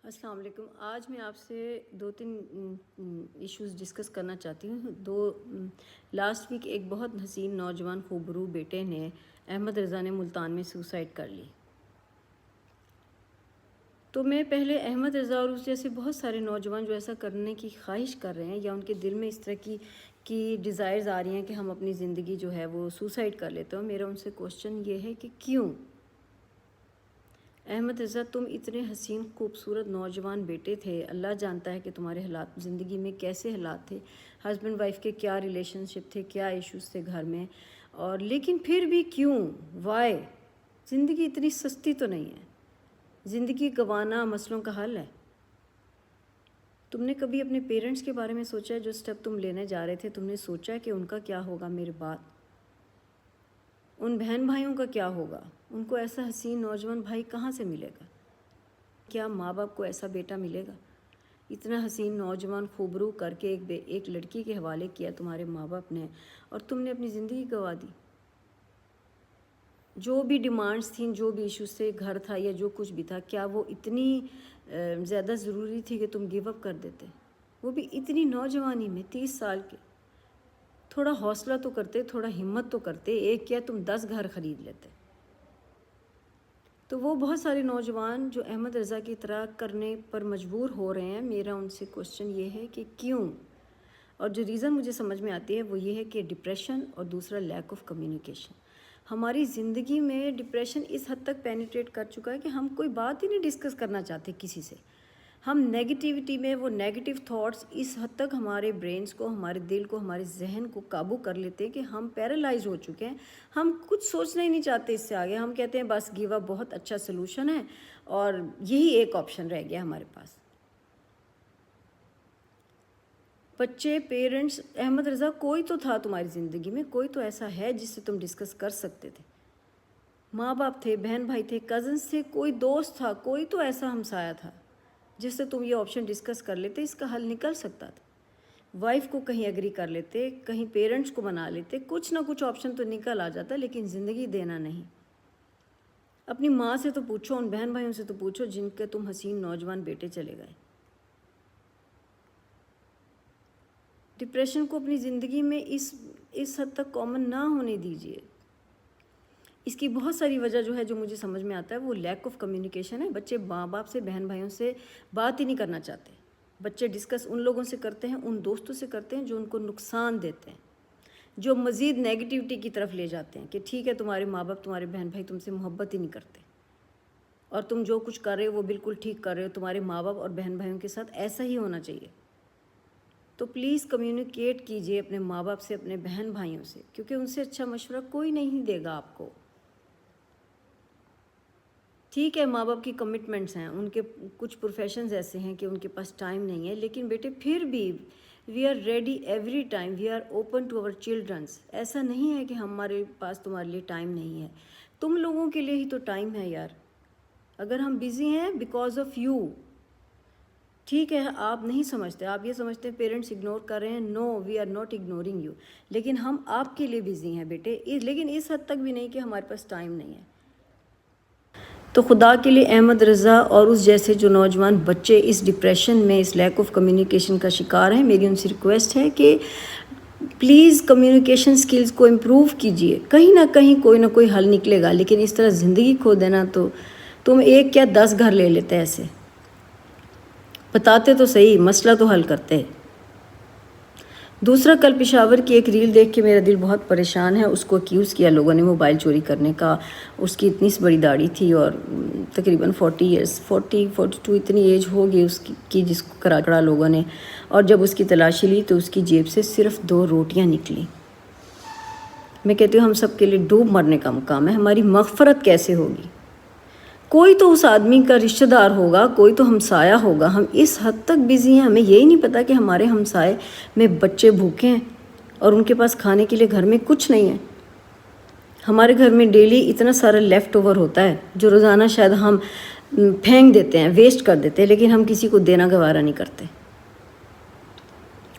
السلام علیکم. آج میں آپ سے 2-3 ایشوز ڈسکس کرنا چاہتی ہوں. لاسٹ ویک ایک بہت حسین نوجوان خوبرو بیٹے نے احمد رضا نے ملتان میں سوسائڈ کر لی. تو میں پہلے احمد رضا اور اس جیسے بہت سارے نوجوان جو ایسا کرنے کی خواہش کر رہے ہیں یا ان کے دل میں اس طرح کی ڈیزائرز آ رہی ہیں کہ ہم اپنی زندگی جو ہے وہ سوسائڈ کر لیتے ہیں، میرا ان سے کوشچن یہ ہے کہ کیوں؟ احمد رضا، تم اتنے حسین خوبصورت نوجوان بیٹے تھے. اللہ جانتا ہے کہ تمہارے حالات زندگی میں کیسے حالات تھے، ہسبینڈ وائف کے کیا ریلیشن شپ تھے، کیا ایشوز تھے گھر میں، اور لیکن پھر بھی کیوں؟ وائی؟ زندگی اتنی سستی تو نہیں ہے. زندگی گنوانا مسئلوں کا حل ہے. تم نے کبھی اپنے پیرنٹس کے بارے میں سوچا؟ جو سٹیپ تم لینے جا رہے تھے تم نے سوچا کہ ان کا کیا ہوگا میرے بعد؟ ان بہن بھائیوں کا کیا ہوگا؟ ان کو ایسا حسین نوجوان بھائی کہاں سے ملے گا؟ کیا ماں باپ کو ایسا بیٹا ملے گا؟ اتنا حسین نوجوان خوبرو کر کے ایک لڑکی کے حوالے کیا تمہارے ماں باپ نے، اور تم نے اپنی زندگی گنوا دی. جو بھی ڈیمانڈس تھیں، جو بھی ایشوز تھے، گھر تھا یا جو کچھ بھی تھا، کیا وہ اتنی زیادہ ضروری تھی کہ تم گیو اپ کر دیتے؟ وہ بھی اتنی نوجوانی میں، 30 سال کے. تھوڑا حوصلہ تو کرتے، تھوڑا ہمت تو کرتے. ایک کیا تم 10 گھر خرید لیتے. تو وہ بہت سارے نوجوان جو احمد رضا کی طرح کرنے پر مجبور ہو رہے ہیں، میرا ان سے کوشچن یہ ہے کہ کیوں؟ اور جو ریزن مجھے سمجھ میں آتی ہے وہ یہ ہے کہ ڈپریشن اور دوسرا لیک آف کمیونیکیشن. ہماری زندگی میں ڈپریشن اس حد تک پینیٹریٹ کر چکا ہے کہ ہم کوئی بات ہی نہیں ڈسکس کرنا چاہتے کسی سے. ہم نیگیٹیوٹی میں، وہ نیگیٹیو تھاٹس اس حد تک ہمارے برینز کو، ہمارے دل کو، ہمارے ذہن کو قابو کر لیتے ہیں کہ ہم پیرالائز ہو چکے ہیں. ہم کچھ سوچنا ہی نہیں چاہتے اس سے آگے. ہم کہتے ہیں بس گیو اپ بہت اچھا سلوشن ہے اور یہی ایک آپشن رہ گیا ہمارے پاس. بچے، پیرنٹس، احمد رضا کوئی تو تھا تمہاری زندگی میں، کوئی تو ایسا ہے جس سے تم ڈسکس کر سکتے تھے. ماں باپ تھے، بہن بھائی تھے، کزنس تھے، کوئی دوست تھا، کوئی تو ایسا ہمسایہ تھا جس سے تم یہ آپشن ڈسکس کر لیتے. اس کا حل نکل سکتا تھا. وائف کو کہیں ایگری کر لیتے، کہیں پیرنٹس کو بنا لیتے، کچھ نہ کچھ آپشن تو نکل آ جاتا. لیکن زندگی دینا نہیں. اپنی ماں سے تو پوچھو، ان بہن بھائیوں سے تو پوچھو جن کے تم حسین نوجوان بیٹے چلے گئے. ڈپریشن کو اپنی زندگی میں اس حد تک کامن نہ ہونے دیجیے. اس کی بہت ساری وجہ جو ہے، جو مجھے سمجھ میں آتا ہے، وہ لیک آف کمیونیکیشن ہے. بچے ماں باپ سے، بہن بھائیوں سے بات ہی نہیں کرنا چاہتے. بچے ڈسکس ان لوگوں سے کرتے ہیں، ان دوستوں سے کرتے ہیں جو ان کو نقصان دیتے ہیں، جو مزید نیگیٹیوٹی کی طرف لے جاتے ہیں کہ ٹھیک ہے تمہارے ماں باپ، تمہارے بہن بھائی تم سے محبت ہی نہیں کرتے اور تم جو کچھ کر رہے ہو وہ بالکل ٹھیک کر رہے ہو. تمہارے ماں باپ اور بہن بھائیوں کے ساتھ ایسا ہی ہونا چاہیے. تو پلیز کمیونیکیٹ کیجئے اپنے ماں باپ سے، اپنے بہن بھائیوں سے، کیونکہ ان سے اچھا مشورہ کوئی نہیں دے گا آپ کو. ٹھیک ہے ماں باپ کی کمٹمنٹس ہیں، ان کے کچھ پروفیشنز ایسے ہیں کہ ان کے پاس ٹائم نہیں ہے، لیکن بیٹے پھر بھی we are ready every time, we are open to our childrens. ایسا نہیں ہے کہ ہمارے پاس تمہارے لیے ٹائم نہیں ہے. تم لوگوں کے لیے ہی تو ٹائم ہے یار. اگر ہم بیزی ہیں بیکاز آف یو، ٹھیک ہے آپ نہیں سمجھتے، آپ یہ سمجھتے ہیں پیرنٹس اگنور کر رہے ہیں. No, we are not ignoring you, لیکن ہم آپ کے لیے بیزی ہیں بیٹے. لیکن اس حد تک بھی نہیں کہ ہمارے پاس ٹائم نہیں ہے. تو خدا کے لیے احمد رضا اور اس جیسے جو نوجوان بچے اس ڈپریشن میں، اس لیک آف کمیونیکیشن کا شکار ہیں، میری ان سے ریکویسٹ ہے کہ پلیز کمیونیکیشن سکلز کو امپروو کیجئے. کہیں نہ کہیں کوئی نہ کوئی حل نکلے گا. لیکن اس طرح زندگی کھو دینا، تو تم ایک کیا 10 گھر لے لیتے. ایسے بتاتے تو صحیح، مسئلہ تو حل کرتے. دوسرا، کل پشاور کی ایک ریل دیکھ کے میرا دل بہت پریشان ہے. اس کو اکیوز کیا لوگوں نے موبائل چوری کرنے کا. اس کی اتنی بڑی داڑھی تھی اور تقریباً 42 اتنی ایج ہوگی اس کی جس کو کراکڑا لوگوں نے. اور جب اس کی تلاشی لی تو اس کی جیب سے صرف 2 روٹیاں نکلیں. میں کہتی ہوں ہم سب کے لیے ڈوب مرنے کا مقام ہے. ہماری مغفرت کیسے ہوگی؟ کوئی تو اس آدمی کا رشتہ دار ہوگا، کوئی تو ہمسایہ ہوگا. ہم اس حد تک بیزی ہیں، ہمیں یہی نہیں پتہ کہ ہمارے ہمسائے میں بچے بھوکے ہیں اور ان کے پاس کھانے کے لیے گھر میں کچھ نہیں ہے. ہمارے گھر میں ڈیلی اتنا سارا لیفٹ اوور ہوتا ہے جو روزانہ شاید ہم پھینک دیتے ہیں، ویسٹ کر دیتے ہیں، لیکن ہم کسی کو دینا گوارا نہیں کرتے.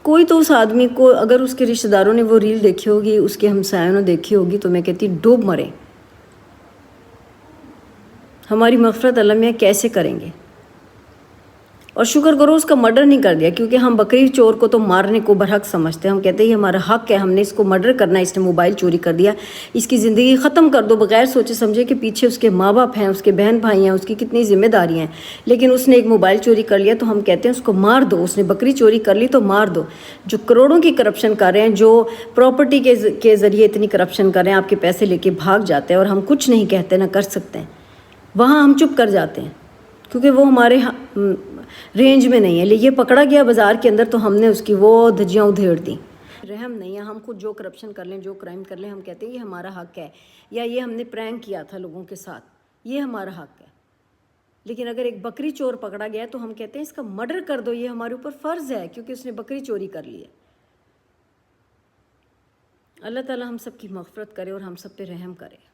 کوئی تو اس آدمی کو، اگر اس کے رشتہ داروں نے وہ ریل دیکھی ہوگی، اس کے ہمسایوں نے دیکھی ہوگی، تو میں کہتی ڈوب مرے. ہماری مغفرت اللہ میاں کیسے کریں گے؟ اور شکر کرو اس کا مرڈر نہیں کر دیا، کیونکہ ہم بکری چور کو تو مارنے کو برحق سمجھتے ہیں، ہم کہتے ہیں یہ ہمارا حق ہے، ہم نے اس کو مرڈر کرنا ہے، اس نے موبائل چوری کر دیا، اس کی زندگی ختم کر دو بغیر سوچے سمجھے کہ پیچھے اس کے ماں باپ ہیں، اس کے بہن بھائی ہیں، اس کی کتنی ذمہ داریاں ہیں، لیکن اس نے ایک موبائل چوری کر لیا تو ہم کہتے ہیں اس کو مار دو، اس نے بکری چوری کر لی تو مار دو۔ جو کروڑوں کی کرپشن کر رہے ہیں، جو پراپرٹی کے ذریعے اتنی کرپشن کر رہے ہیں، آپ کے پیسے لے کے بھاگ جاتے ہیں اور ہم کچھ نہیں کہتے نہ کر سکتے ہیں، وہاں ہم چپ کر جاتے ہیں کیونکہ وہ ہمارے رینج میں نہیں ہے۔ لیکن یہ پکڑا گیا بازار کے اندر تو ہم نے اس کی وہ دھجیاں ادھیڑ دیں۔ رحم نہیں ہے، ہم خود جو کرپشن کر لیں، جو کرائم کر لیں، ہم کہتے ہیں یہ ہمارا حق ہے، یا یہ ہم نے پرینک کیا تھا لوگوں کے ساتھ، یہ ہمارا حق ہے۔ لیکن اگر ایک بکری چور پکڑا گیا تو ہم کہتے ہیں اس کا مرڈر کر دو، یہ ہمارے اوپر فرض ہے کیونکہ اس نے بکری چوری کر لی ہے۔ اللہ تعالیٰ ہم سب کی مغفرت کرے اور ہم سب پہ رحم کرے۔